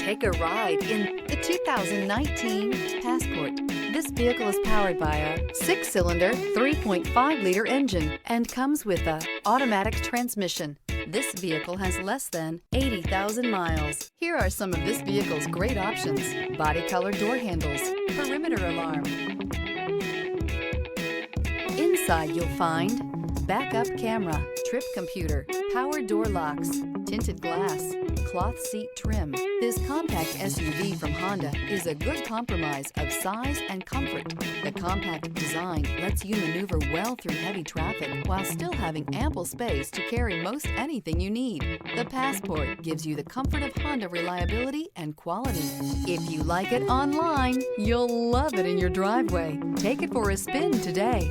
Take a ride in the 2019 Passport. This vehicle is powered by a 6-cylinder, 3.5-liter engine and comes with an automatic transmission. This vehicle has less than 80,000 miles. Here are some of this vehicle's great options: body color door handles, perimeter alarm. Inside you'll find backup camera, trip computer, power door locks, tinted glass, cloth seat trim. This compact SUV from Honda is a good compromise of size and comfort. The compact design lets you maneuver well through heavy traffic while still having ample space to carry most anything you need. The Passport gives you the comfort of Honda reliability and quality. If you like it online, you'll love it in your driveway. Take it for a spin today.